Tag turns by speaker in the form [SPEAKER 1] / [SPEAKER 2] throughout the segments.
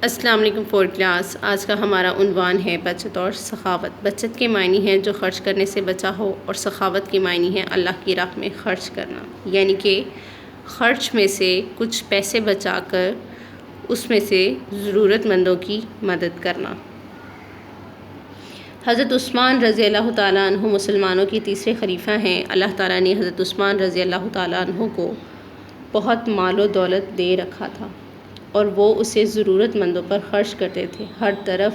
[SPEAKER 1] السلام علیکم fourth class. آج کا ہمارا عنوان ہے بچت اور سخاوت۔ بچت کے معنی ہیں جو خرچ کرنے سے بچا ہو، اور سخاوت کے معنی ہے اللہ کی راہ میں خرچ کرنا، یعنی کہ خرچ میں سے کچھ پیسے بچا کر اس میں سے ضرورت مندوں کی مدد کرنا۔ حضرت عثمان رضی اللہ تعالیٰ عنہ مسلمانوں کی تیسرے خلیفہ ہیں۔ اللہ تعالیٰ نے حضرت عثمان رضی اللہ تعالیٰ عنہ کو بہت مال و دولت دے رکھا تھا، اور وہ اسے ضرورت مندوں پر خرچ کرتے تھے۔ ہر طرف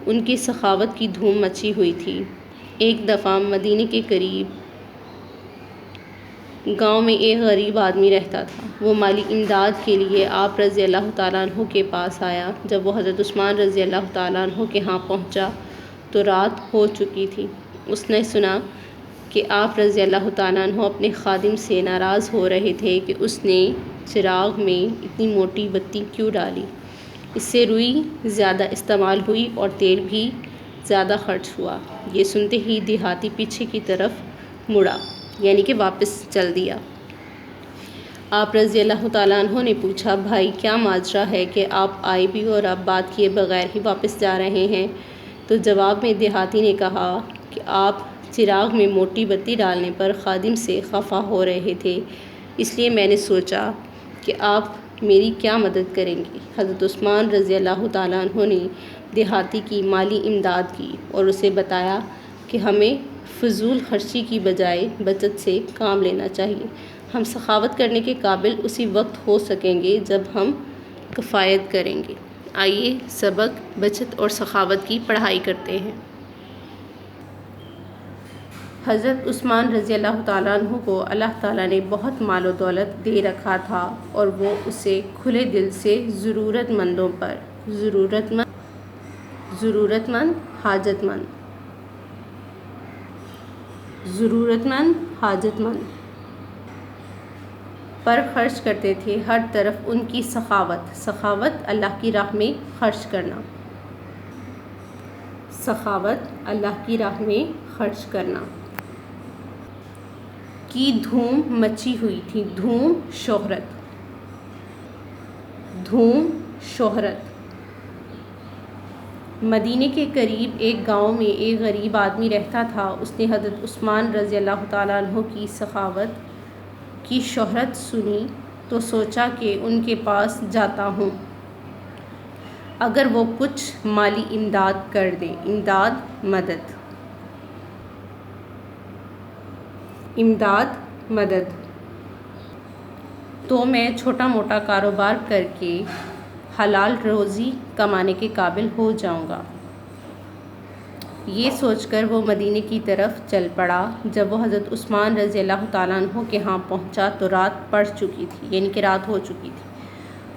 [SPEAKER 1] ان کی سخاوت کی دھوم مچی ہوئی تھی۔ ایک دفعہ مدینے کے قریب گاؤں میں ایک غریب آدمی رہتا تھا۔ وہ مالی امداد کے لیے آپ رضی اللہ تعالیٰ عنہ کے پاس آیا۔ جب وہ حضرت عثمان رضی اللہ تعالیٰ عنہ کے ہاں پہنچا تو رات ہو چکی تھی۔ اس نے سنا کہ آپ رضی اللہ تعالیٰ عنہ اپنے خادم سے ناراض ہو رہے تھے کہ اس نے چراغ میں اتنی موٹی بتی کیوں ڈالی۔ اس سے روئی زیادہ استعمال ہوئی اور تیل بھی زیادہ خرچ ہوا۔ یہ سنتے ہی دیہاتی پیچھے کی طرف مڑا، یعنی کہ واپس چل دیا۔ آپ رضی اللہ تعالیٰ عنہ نے پوچھا، بھائی کیا ماجرا ہے کہ آپ آئے بھی اور آپ بات کیے بغیر ہی واپس جا رہے ہیں؟ تو جواب میں دیہاتی نے کہا کہ آپ چراغ میں موٹی بتی ڈالنے پر خادم سے خفا ہو رہے تھے، اس لیے میں نے سوچا کہ آپ میری کیا مدد کریں گے۔ حضرت عثمان رضی اللہ تعالیٰ عنہ نے دیہاتی کی مالی امداد کی اور اسے بتایا کہ ہمیں فضول خرچی کی بجائے بچت سے کام لینا چاہیے۔ ہم سخاوت کرنے کے قابل اسی وقت ہو سکیں گے جب ہم کفایت کریں گے۔ آئیے سبق بچت اور سخاوت کی پڑھائی کرتے ہیں۔ حضرت عثمان رضی اللہ تعالیٰ عنہ کو اللہ تعالیٰ نے بہت مال و دولت دے رکھا تھا، اور وہ اسے کھلے دل سے ضرورت مندوں پر حاجت مند پر خرچ کرتے تھے۔ ہر طرف ان کی سخاوت اللہ کی راہ میں خرچ کرنا کی دھوم مچی ہوئی تھی۔ دھوم شہرت۔ مدینے کے قریب ایک گاؤں میں ایک غریب آدمی رہتا تھا۔ اس نے حضرت عثمان رضی اللہ تعالیٰ عنہ کی سخاوت کی شہرت سنی تو سوچا کہ ان کے پاس جاتا ہوں، اگر وہ کچھ مالی امداد کر دیں۔ مدد تو میں چھوٹا موٹا کاروبار کر کے حلال روزی کمانے کے قابل ہو جاؤں گا۔ یہ سوچ کر وہ مدینے کی طرف چل پڑا۔ جب وہ حضرت عثمان رضی اللہ تعالیٰ عنہ کے ہاں پہنچا تو رات پڑ چکی تھی، یعنی کہ رات ہو چکی تھی۔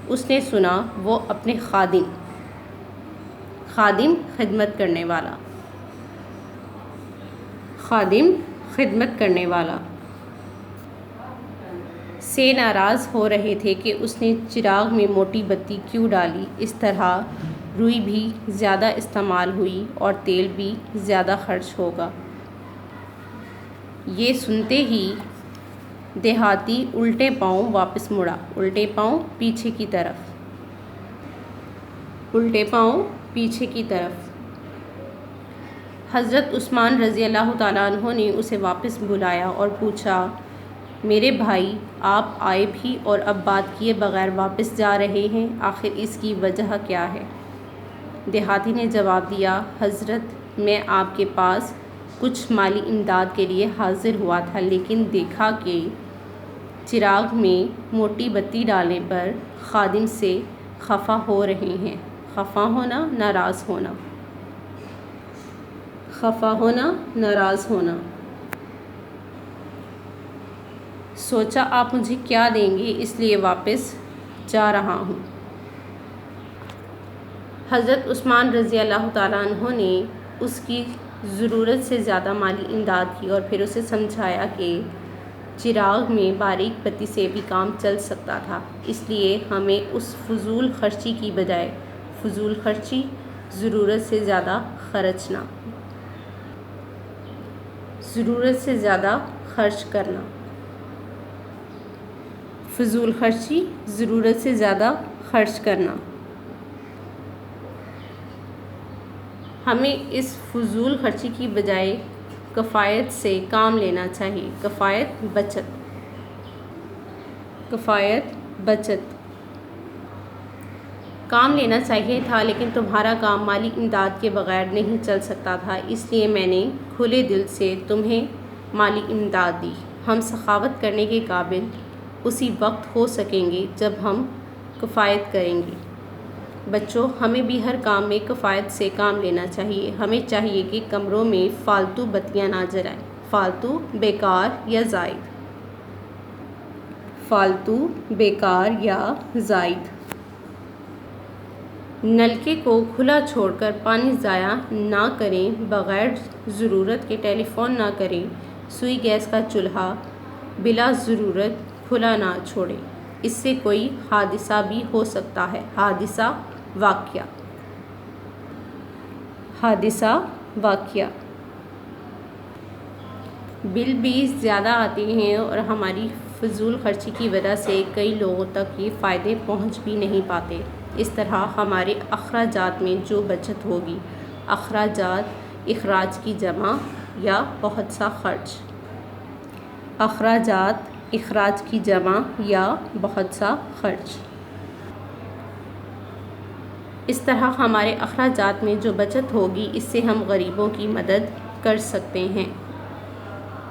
[SPEAKER 1] اس نے سنا وہ اپنے خادم خدمت کرنے والا سے ناراض ہو رہے تھے کہ اس نے چراغ میں موٹی بتی کیوں ڈالی۔ اس طرح روئی بھی زیادہ استعمال ہوئی اور تیل بھی زیادہ خرچ ہوگا۔ یہ سنتے ہی دیہاتی الٹے پاؤں واپس مڑا، پیچھے کی طرف۔ حضرت عثمان رضی اللہ تعالیٰ عنہ نے اسے واپس بلایا اور پوچھا، میرے بھائی آپ آئے بھی اور اب بات کیے بغیر واپس جا رہے ہیں، آخر اس کی وجہ کیا ہے؟ دیہاتی نے جواب دیا، حضرت میں آپ کے پاس کچھ مالی امداد کے لیے حاضر ہوا تھا، لیکن دیکھا کہ چراغ میں موٹی بتی ڈالنے پر خادم سے خفا ہو رہے ہیں۔ خفا ہونا، ناراض ہونا۔ سوچا آپ مجھے کیا دیں گے، اس لیے واپس جا رہا ہوں۔ حضرت عثمان رضی اللہ تعالیٰ عنہ نے اس کی ضرورت سے زیادہ مالی امداد کی اور پھر اسے سمجھایا کہ چراغ میں باریک بتی سے بھی کام چل سکتا تھا، اس لیے ہمیں اس فضول خرچی کی بجائے ضرورت سے زیادہ خرچ کرنا۔ ہمیں اس فضول خرچی کی بجائے کفایت سے کام لینا چاہیے۔ کفایت بچت کام لینا چاہیے تھا، لیکن تمہارا کام مالی امداد کے بغیر نہیں چل سکتا تھا، اس لیے میں نے کھلے دل سے تمہیں مالی امداد دی۔ ہم سخاوت کرنے کے قابل اسی وقت ہو سکیں گے جب ہم کفایت کریں گے۔ بچوں، ہمیں بھی ہر کام میں کفایت سے کام لینا چاہیے۔ ہمیں چاہیے کہ کمروں میں فالتو بتیاں نہ جلائیں، فالتو، بیکار یا زائد۔ نلکے کو کھلا چھوڑ کر پانی ضائع نہ کریں، بغیر ضرورت کے ٹیلی فون نہ کریں، سوئی گیس کا چولہا بلا ضرورت کھلا نہ چھوڑیں، اس سے کوئی حادثہ بھی ہو سکتا ہے۔ حادثہ واقعہ بل بھی زیادہ آتے ہیں اور ہماری فضول خرچی کی وجہ سے کئی لوگوں تک یہ فائدے پہنچ بھی نہیں پاتے۔ اس طرح ہمارے اخراجات میں جو بچت ہوگی، اخراج کی جمع یا بہت سا خرچ۔ اس طرح ہمارے اخراجات میں جو بچت ہوگی، اس سے ہم غریبوں کی مدد کر سکتے ہیں۔